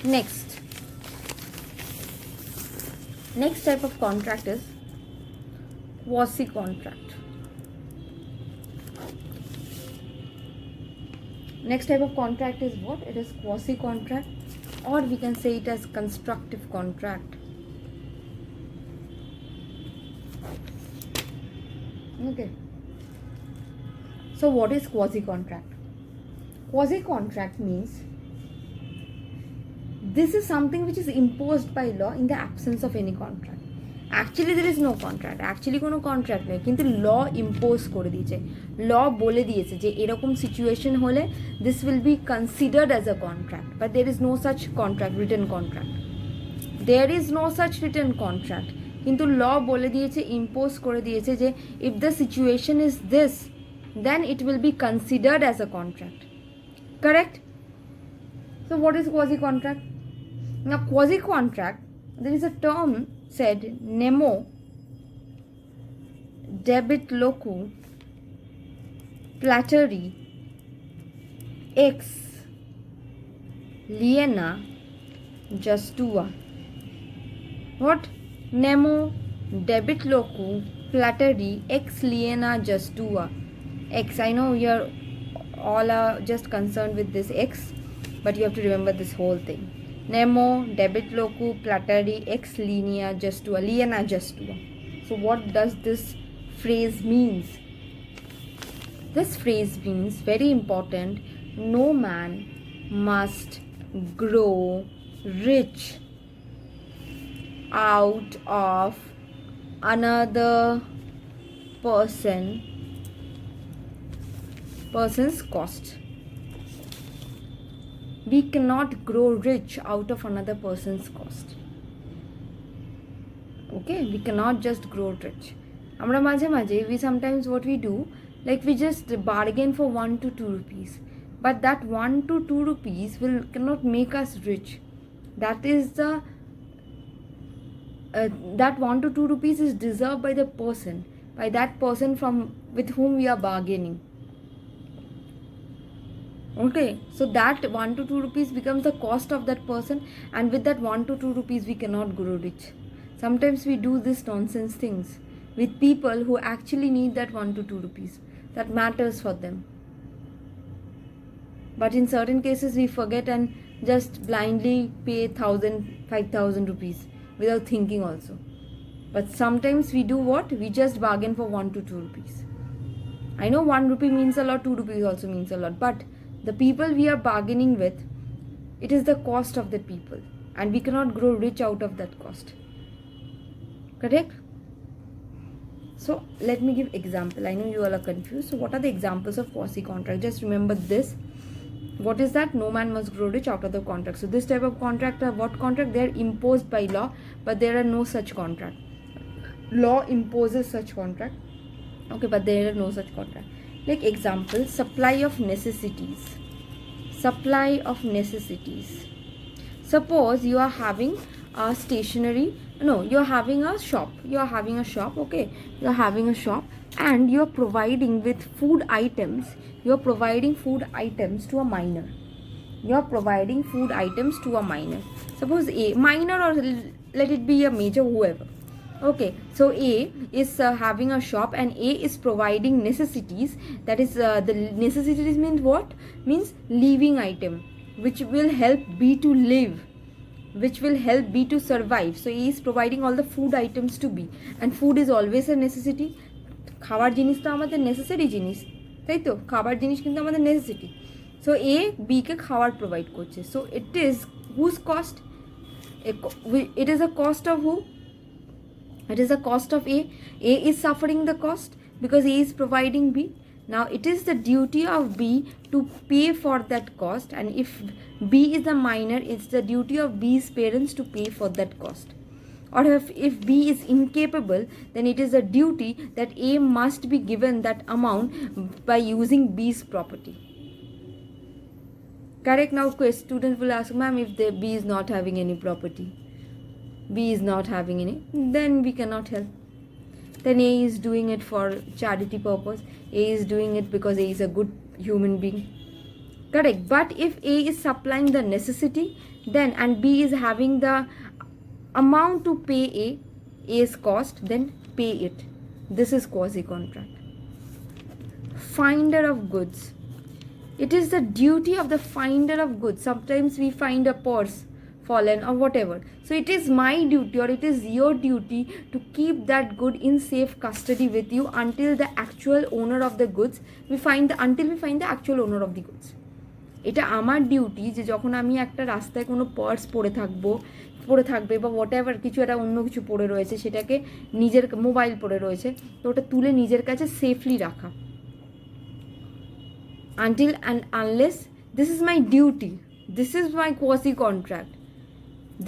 Next type of contract is quasi contract. Next type of contract is what? It is quasi contract, or we can say it as constructive contract. Okay. So what is quasi contract? Quasi contract means this is something which is imposed by law in the absence of any contract. Actually there is no contract, actually কোনো contract নেই, কিন্তু ল impose করে দিয়েছে, ল বলে দিয়েছে যে এরকম situation হলে this will be considered as a contract, but there is no such contract, written contract, there is no such written contract, কিন্তু ল বলে দিয়েছে, ইম্পোজ করে দিয়েছে যে if the situation is this then it will be considered as a contract. Correct? So what is quasi contract? Now quasi contract, there is a term said nemo debit locu plateri ex liena justua. What? Nemo debit locu plateri ex liena justua. X, I know you're all are just concerned with this X, but you have to remember this whole thing. Nemo debit locu plateri ex linea justua, liena justua. So what does this phrase means? This phrase means, very important, no man must grow rich out of another person's cost. We cannot grow rich out of another person's cost. Okay, we cannot just grow rich. Amra maje maje, we sometimes what we do, like we just bargain for 1 to 2 rupees, but that 1 to 2 rupees cannot make us rich. That is the that 1 to 2 rupees is deserved by the person, by that person from with whom we are bargaining. Okay, so that 1 to 2 rupees becomes the cost of that person, and with that 1 to 2 rupees we cannot grow rich. Sometimes we do this nonsense things with people who actually need that 1 to 2 rupees, that matters for them, but in certain cases we forget and just blindly pay 1,000, 5,000 rupees without thinking also. But sometimes we do what? We just bargain for 1 to 2 rupees. I know 1 rupee means a lot, 2 rupees also means a lot, but the people we are bargaining with, it is the cost of the people, and we cannot grow rich out of that cost. Correct? So let me give example. I know you all are confused. So what are the examples of quasi contract? Just remember this. What is that? No man must grow rich out of the contract. So this type of contract are what contract? They are imposed by law, but there are no such contract. Law imposes such contract. Okay, but there are no such contract. Like example, supply of necessities. Supply of necessities. Suppose you are having a stationery, no, you are having a shop. You are having a shop, okay? You are having a shop, and you are providing with food items. You are providing food items to a minor. You are providing food items to a minor. Suppose a minor, or let it be a major, whoever. Okay, so A is having a shop, and A is providing necessities. That is the necessities means what? Means living item, which will help B to live, which will help B to survive. So A is providing all the food items to B, and food is always a necessity. খাবার জিনিস তো আমাদের necessary জিনিস, তাই তো? খাবার জিনিস কিন্তু আমাদের নেসেসিটি। সো A B কে খাবার প্রোভাইড করছে। So it is whose cost? It is a cost of who? It is the cost of A. A is suffering the cost because A is providing B. Now it is the duty of B to pay for that cost, and if B is the minor, it's the duty of B's parents to pay for that cost. Or if B is incapable, then it is a duty that A must be given that amount by using B's property. Correct? Now students will ask, ma'am, if the B is not having any property, B is not having any, then we cannot help. Then A is doing it for charity purpose. A is doing it because A is a good human being. Correct. But if A is supplying the necessity, then and B is having the amount to pay A's cost, then pay it. This is quasi contract. Finder of goods. It is the duty of the finder of goods. Sometimes we find a purse fallen or whatever, so it is my duty or it is your duty to keep that good in safe custody with you until the actual owner of the goods until we find the actual owner of the goods. এটা আমার duty যে যখন আমি একটা রাস্তায় কোনো purse পড়ে থাকবে বা হোয়াট এভার কিছু একটা অন্য কিছু পড়ে রয়েছে, সেটাকে নিজের মোবাইল পড়ে রয়েছে, তো ওটা তুলে নিজের কাছে সেফলি রাখা। Until and unless this is my duty, this is my quasi contract.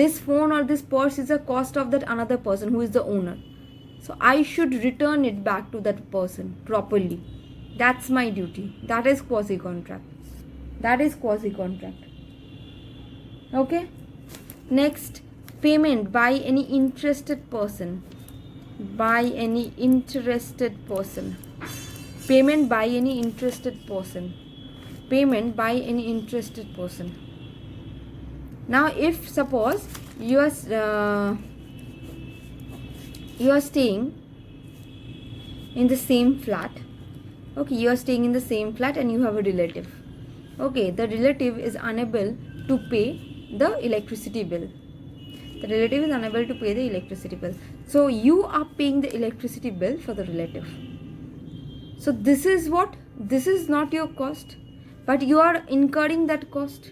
This phone or this purse is a cost of that another person who is the owner, so I should return it back to that person properly. That's my duty. That is quasi contract. That is quasi contract. Okay. Next, payment by any interested person. By any interested person. Payment by any interested person. Payment by any interested person. Now if suppose you are staying in the same flat. Okay, you are staying in the same flat and you have a relative. Okay, the relative is unable to pay the electricity bill. The relative is unable to pay the electricity bill. So you are paying the electricity bill for the relative. So this is what? This is not your cost, but you are incurring that cost.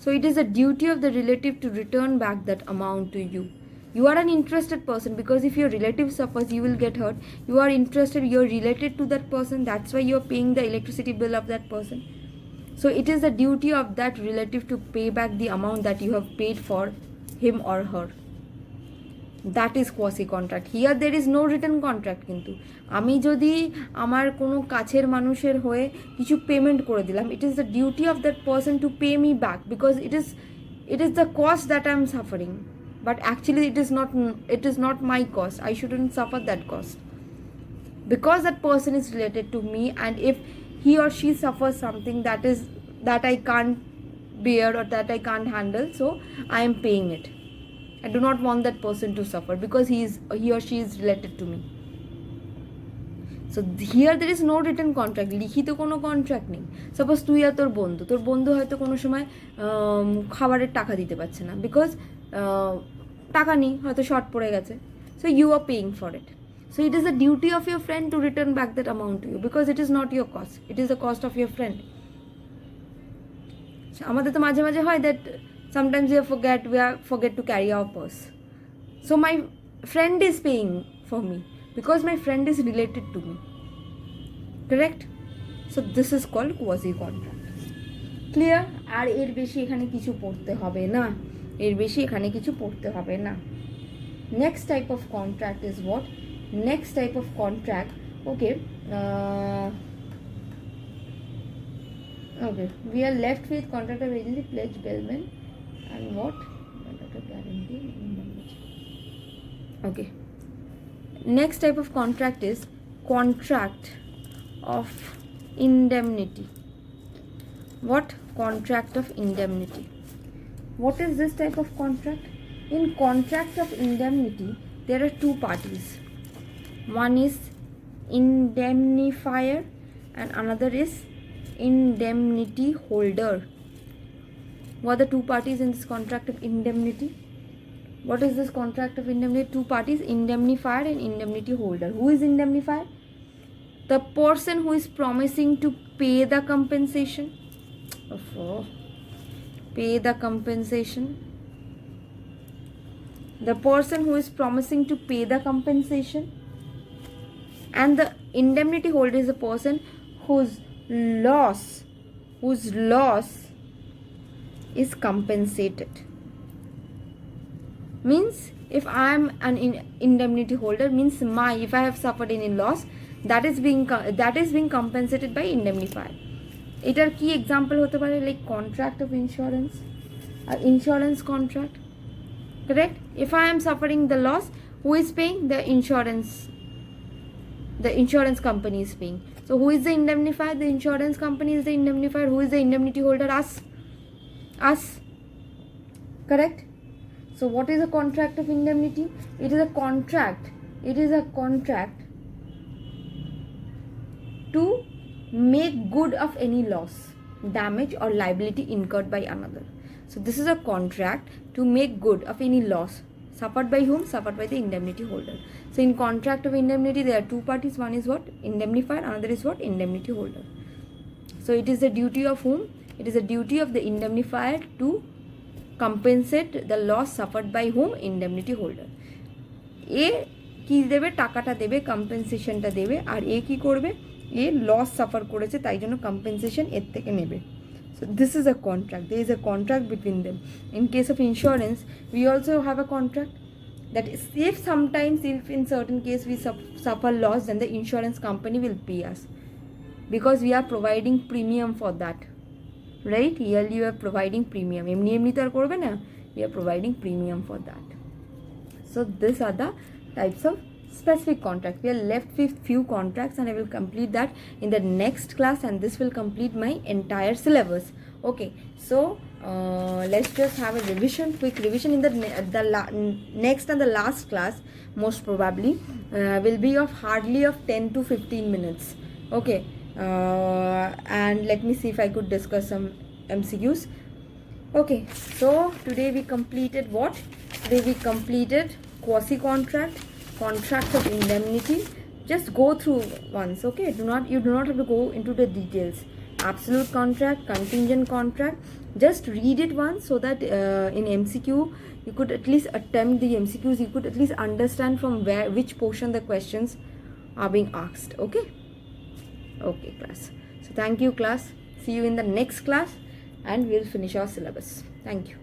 So it is a duty of the relative to return back that amount to you. You are an interested person, because if your relative suffers, you will get hurt. You are interested, you are related to that person. That's why you are paying the electricity bill of that person. So it is the duty of that relative to pay back the amount that you have paid for him or her. That is quasi contract. Here there is no written contract. কিন্তু আমি যদি আমার কোনো কাছের মানুষের হয়ে কিছু payment করে দিলাম, it is the duty of that person to pay me back, because it is the cost that I am suffering, but actually it is not my cost. I shouldn't suffer that cost, because that person is related to me, and if he or she suffers something that I can't bear or that I can't handle, so I am paying it. I do not want that person to suffer because he or she is related to me. So here there is no written contract. লিখিত কোনো contract নেই। Suppose তুই আর তোর বন্ধু হয়তো কোনো সময় খাবারের টাকা দিতে পারছে না, বিকজ টাকা নেই, হয়তো শর্ট পড়ে গেছে। So you are paying for it. So it is the duty of your friend to return back that amount to you, because it is not your cost. It is the cost of your friend. আমাদের তো মাঝে মাঝে হয় that sometimes we forget to carry our purse. So my friend is paying for me because my friend is related to me. Correct? So this is called quasi contract. Clear? আর এর বেশি এখানে কিছু পড়তে হবে না। Next type of contract is what? Next type of contract, okay, we are left with contract of agency, pledge, bailment, and what? Guarantee. Okay. Next type of contract is contract of indemnity. What? Contract of indemnity. What is this type of contract? In contract of indemnity, there are two parties. One is indemnifier and another is indemnity holder. What are the two parties in this contract of indemnity? What is this contract of indemnity? Two parties, indemnifier and indemnity holder. Who is indemnifier? The person who is promising to pay the compensation. Pay the compensation. The person who is promising to pay the compensation. And the indemnity holder is a person whose loss is compensated. Means if I am an indemnity holder, means if I have suffered any loss, that is being compensated by indemnifier. এটার কি example হতে পারে? Like contract of insurance আর insurance contract. Correct? If I am suffering the loss, who is paying? The insurance company is paying. So who is the indemnifier? The insurance company is the indemnifier. Who is the indemnity holder? Us. Correct? So what is a contract of indemnity? It is a contract. It is a contract to make good of any loss, damage or liability incurred by another. So this is a contract to make good of any loss suffered by whom? Suffered by the indemnity holder. So in contract of indemnity there are two parties. One is what? Indemnifier. Another is what? Indemnity holder. So it is the duty of whom? It is the duty of the indemnifier to compensate the loss suffered by whom? Indemnity holder. A কি দেবে? টাকাটা দেবে, কম্পেনসেশনটা দেবে, আর এ কি করবে? এ loss suffer করেছে তাই জন্য কম্পেনসেশন এর থেকে নেবে। So this is a contract. There is a contract between them. In case of insurance, we also have a contract that if sometimes if in certain case we suffer loss, then the insurance company will pay us because we are providing premium for that. Right? Yearly you are providing premium. এমনি তো আর করবে না, we are providing premium for that. So these are the types of specific contract. We are left with few contracts and I will complete that in the next class, and this will complete my entire syllabus. Okay, so let's just have a revision, quick revision in the next and the last class. Most probably will be of hardly of 10 to 15 minutes. Okay, and let me see if I could discuss some MCQs. Okay, so today we completed what? Today we completed quasi-contract, contract of indemnity. Just go through once, okay? You do not have to go into the details. Absolute contract, contingent contract. Just read it once so that in MCQ you could at least attempt the MCQs. You could at least understand from which portion the questions are being asked. Okay? Okay, class. So thank you, class. See you in the next class, and we'll finish our syllabus. Thank you.